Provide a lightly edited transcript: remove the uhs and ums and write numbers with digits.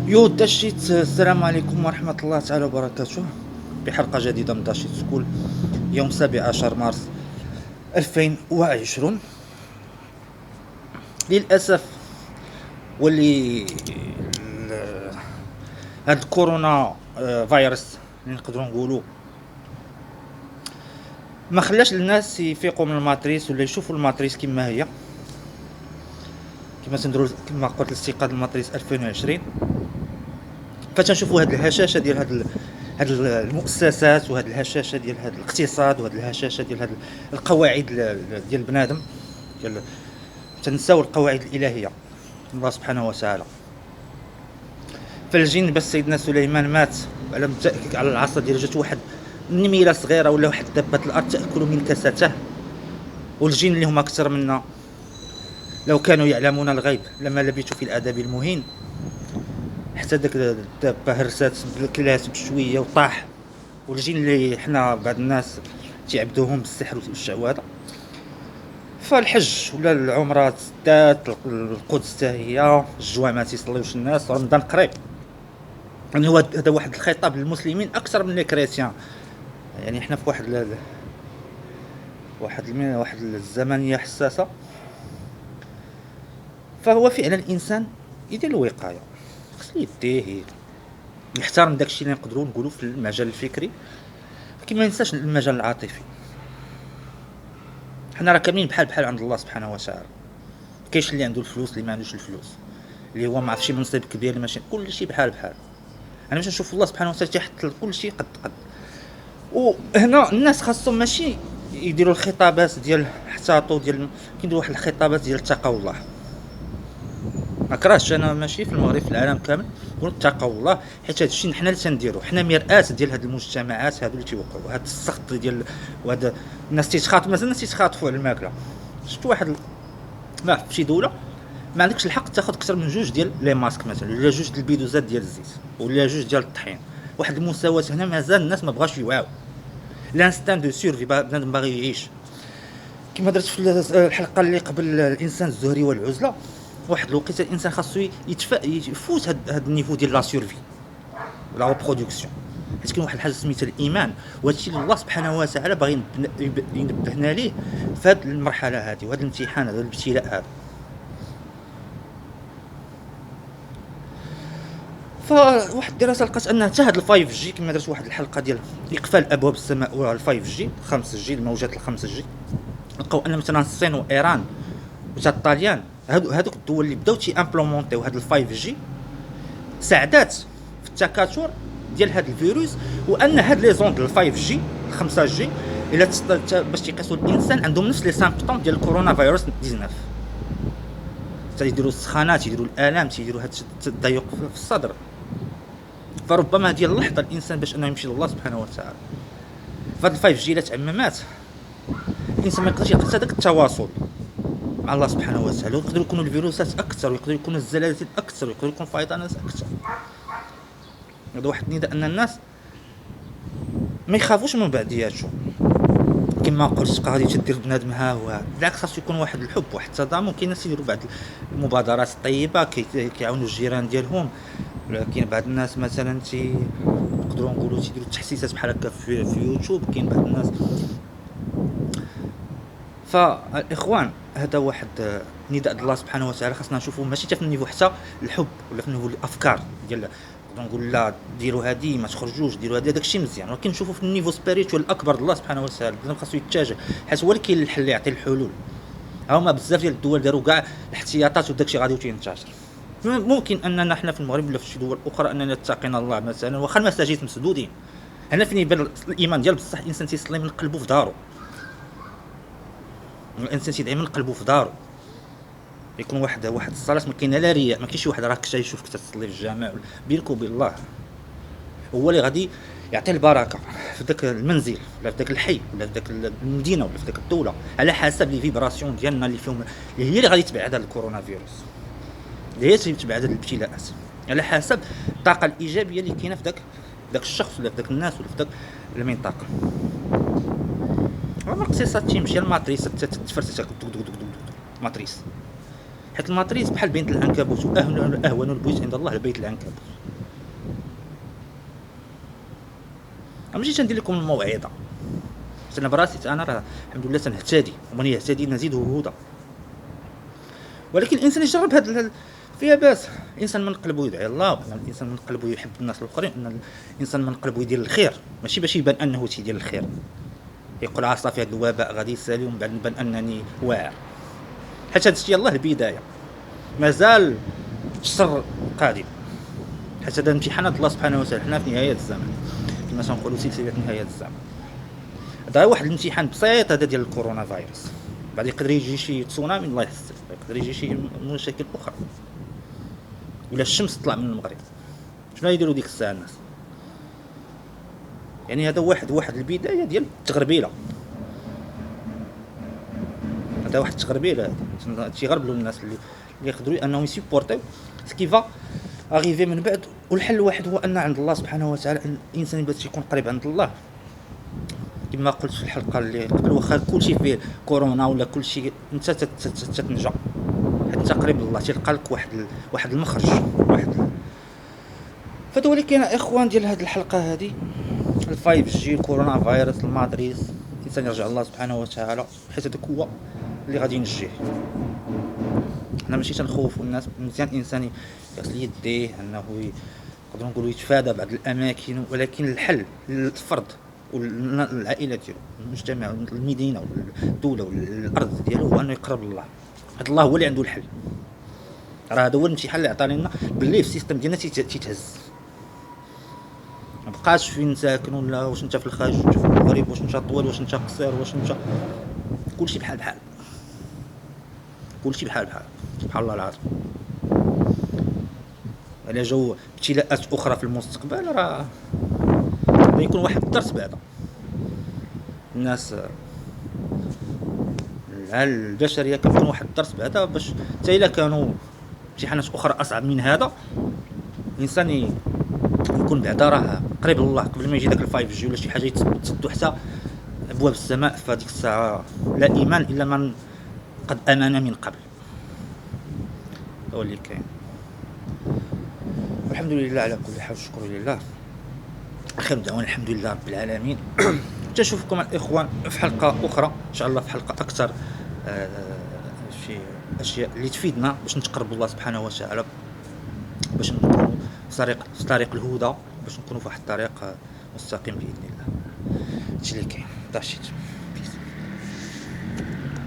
داشيت، السلام عليكم ورحمة الله تعالى وبركاته. بحلقة جديدة من داشيت سكول، يوم 17 مارس 2020. للأسف واللي هاد الكورونا فيروس اللي نقدروا نقولوا ما خلاش الناس يفيقوا من الماتريس ولا يشوفوا الماتريس كما هي، كما تندروا كما قلت الاستيقاظ الماتريس 2020. فتنشوفوا هاد الهشاشه ديال هاد المؤسسات، وهاد الهشاشه ديال هاد الاقتصاد، وهاد الهشاشه ديال هاد القواعد ديال بنادم، ديال تنساو القواعد الالهيه من الله سبحانه وتعالى. فالجن بس سيدنا سليمان مات على العصا ديال جات واحد النميره صغيره ولا واحد دبه الارض تاكل من كسته، والجن اللي هما اكثر منا لو كانوا يعلمون الغيب لما لبثوا في العذاب المهين. حتى داك الدابه هرسات كلات بشويه وطاح، والجن اللي حنا بعض الناس تيعبدوهم بالسحر والشعوذه. فالحج ولا العمره تزداد، القدس حتى هي، الجوع ما تيصليوش الناس، رمضان قريب. يعني هذا واحد الخطاب للمسلمين اكثر من الكريستيان. يعني حنا في واحد الزمنيه حساسه. فهو فعلا الانسان يدير الوقايه، خصو يديه يحترم داكشي اللي نقدروا نقولوا في المجال الفكري، لكن ما ينساش المجال العاطفي. حنا راه كاملين بحال عند الله سبحانه وتعالى. كاينش اللي عنده الفلوس، اللي ما عندوش الفلوس، اللي هو ما عرف شي منصب كبير، اللي ماشي، كلشي بحال. انا باش نشوف الله سبحانه وتعالى تيحط كلشي قد. وهنا الناس خاصهم ماشي يديروا الخطابات ديال احتاطوا ديال، كيديروا واحد الخطابات ديال اتقوا الله. ما كرهتش انا ماشي في المغرب، في العالم كامل نقول اتقوا الله، حيت هادشي حنا اللي تنديروا، حنا مرآة ديال هاد المجتمعات هادو اللي تيوقعوا هاد السخط ديال، وهذا الناس تيتخاطبوا، مثلا الناس تيتخاطبوا على الماكله. شفت واحد ما في شي دوله ما عندكش الحق تاخذ اكثر من جوج ديال لي ماسك مثلا، ولا جوج ديال البيدوزات ديال الزيت، ولا جوج ديال الطحين. واحد المساواه هنا مازال الناس ما بغاش يوعاو. لانستان دو سيرفي، بنادم باغي يعيش. كما درت في الحلقه اللي قبل الانسان الزهري والعزله، واحد الوقيته الانسان خاصو يفوت هاد النيفو ديال لا سيرفي لا برودكسيون، حيت كاين واحد الحاجه سميتها الايمان، وهادشي اللي الله سبحانه وتعالى باغي ينبهنا ليه في هاد المرحله هذه، وهذا الامتحان هذا الابتلاء هذا. فواحد الدراسه لقات ان حتى هاد الفايف جي، كما درت واحد الحلقه ديال اقفال ابواب السماء والفايف جي 5 جي، الموجات ال5 جي، لقاو ان مثلا الصين وايران وتا الطاليان، هادوك الدول اللي بداو تي امبلومونطيو هاد الفايف جي ساعدات في التكاثر ديال هاد الفيروس. وان هاد لي زوند الفايف جي 5 جي الا باش تيقيسوا الانسان عندهم نفس لي سامبتوم ديال الكورونا فيروس 19، تيديروا السخانات، يديروا الالام، تيديروا هاد التضيق في الصدر. فربما ديال اللحظه الانسان باش انه يمشي لله سبحانه وتعالى. فهاد الفايف جي الا تعممات الانسان ما يقدرش يلقى هذاك التواصل مع الله سبحانه وتعالى، ويقدروا يكونوا الفيروسات اكثر، ويقدروا يكونوا الزلازل اكثر، ويقدروا يكون فيضانات اكثر. هذا واحد النداء ان الناس ما يخافوش من بعضياتهم. كما قلت غادي تدير بنادم ها هو، بالعكس خاصو يكون واحد الحب، واحد التضامن. كاين ناس يديروا بعض المبادرات الطيبه كيعاونوا الجيران ديالهم، ولكن بعض الناس مثلا نقدروا نقولوا تيديروا تحسيسات بحال هكا في يوتيوب. كاين بعض الناس. فالاخوان هذا واحد نداء الله سبحانه وتعالى، خاصنا نشوفوا ماشي حتى في النيفو حتى الحب ولا في النيفو الافكار ديال، نقول لا ديروا هذه ما تخرجوش، ديروا هذا داكشي مزيان. ولكن نشوفوا في النيفو سبيريتوال الاكبر الله سبحانه وتعالى خاصو يتجه، حيت هو اللي كاين الحل، يعطي الحلول. هما بزاف ديال الدول داروا كاع الاحتياطات وداكشي غادي تينتشر. ممكن اننا حنا في المغرب ولا في شي دول اخرى اننا نتقينا الله مثلا، واخا المساجد مسدودين. هنا فين يبان الايمان ديال بصح الانسان تيصلي من قلبه في دارو، الانسان تيدعي من قلبه في دارو، يكون واحد الصلاه ما كاينه لا رياء، ما كاينش واحد راك جاي يشوفك تصلي في الجامع. بينك وبين الله هو اللي غادي يعطي البركه في ذاك المنزل ولا في ذاك الحي ولا في ذاك المدينه ولا في ذاك الدوله، على حسب لي فيبراسيون ديالنا اللي فيهم، اللي هي اللي غادي تبعد هذا الكورونا فيروس، اللي هي تبعد هذه الابتلاءات، على حسب الطاقه الايجابيه اللي كاينه في ذاك الشخص ولا في ذاك الناس ولا في ذاك المنطقه. الاقتصاد تيمشي الماتريس تتفرتك ماتريس، حيت الماتريس بحال بيت العنكبوت، واهون البيوت عند الله البيت العنكبوت. ماشي تندير لكم الموعظه، انا براسي انا راه الحمد لله تنهتدي، ومن يهتدي نزيده هدى. ولكن الانسان يجرب هذا فيها باس. الانسان من قلبه يدعي الله، وان الانسان من قلبه يحب الناس الاخرين، ان الانسان من قلبه يدير الخير، ماشي باش يبان انه تيدير الخير، يقول صافي هذا الوباء غادي يسالي ومن بعد نبان انني واعر. حيت هذا الشيء الله البدايه، مازال الشر قادم، حيت هذا امتحانات الله سبحانه وتعالى. حنا في نهايه الزمن كما تنقولوا، سلسله نهايه الزمن. هذا واحد الامتحان بسيط هذا ديال الكورونا فيروس، بعد يقدر يجي شي تسونامي الله يحسن، يقدر يجي شي مشاكل اخرى، ولا الشمس تطلع من المغرب، شنو يديروا ديك الساعه الناس؟ يعني هذا واحد البدايه ديال التغربيله، هذا واحد التغربيله تيغربلوا الناس اللي يقدروا انهم يسيبورتيو سكيفا اغيفي من بعد. والحل الواحد هو ان عند الله سبحانه وتعالى، ان الانسان باش يكون قريب عند الله. كما قلت في الحلقه اللي قبل، واخا كلشي فيه كورونا ولا كلشي، انت تتنجا، حتى قريب الله تلقى لك واحد المخرج، فهذا اللي كاين اخوان ديال هذه الحلقه هذه. الفايف جي، كورونا فيروس، المادريس، الانسان يرجع الله سبحانه وتعالى، حيت هذاك هو اللي غادي ينجيه. حنا ماشي تنخوفوا الناس، مزيان الانسان يغسل يديه، انه نقدروا نقولوا يتفادى بعض الاماكن، ولكن الحل للفرد والعائله ديالو، المجتمع، المدينه والدوله والارض ديالو، هو انه يقرب لله. هذا الله هو اللي عنده الحل. راه هذا هو الامتحان اللي عطاني لنا باللي في السيستم ديالنا تيتهز، ما بقاش فين ساكن، ولا واش انت في الخارج، واش انت في المغرب، واش انت طويل، واش انت قصير، واش انت، كلشي بحال كلشي بحال سبحان الله العظيم. الا جاو ابتلاءات اخرى في المستقبل، راه يكون واحد الدرس بعدا الناس، البشريه كتكون واحد الدرس بعدا، باش حتى الا كانوا امتحانات اخرى اصعب من هذا، الانسان يكون بعدا راه قريب لله قبل ما يجي داك الفايف جي ولا شي حاجه تسدو حتى ابواب السماء. فهاديك الساعه لا ايمان الا من قد امن من قبل. هو اللي كاين. الحمد لله على كل حال، الشكر لله، خير دعوانا الحمد لله رب العالمين. تشوفكم الاخوان في حلقه اخرى ان شاء الله، في حلقه اكثر في اشياء اللي تفيدنا باش نتقربوا الله سبحانه وتعالى، باش نكونوا في طريق الهدى، باش نكونوا في واحد الطريق مستقيم باذن الله. هادشي اللي كاين.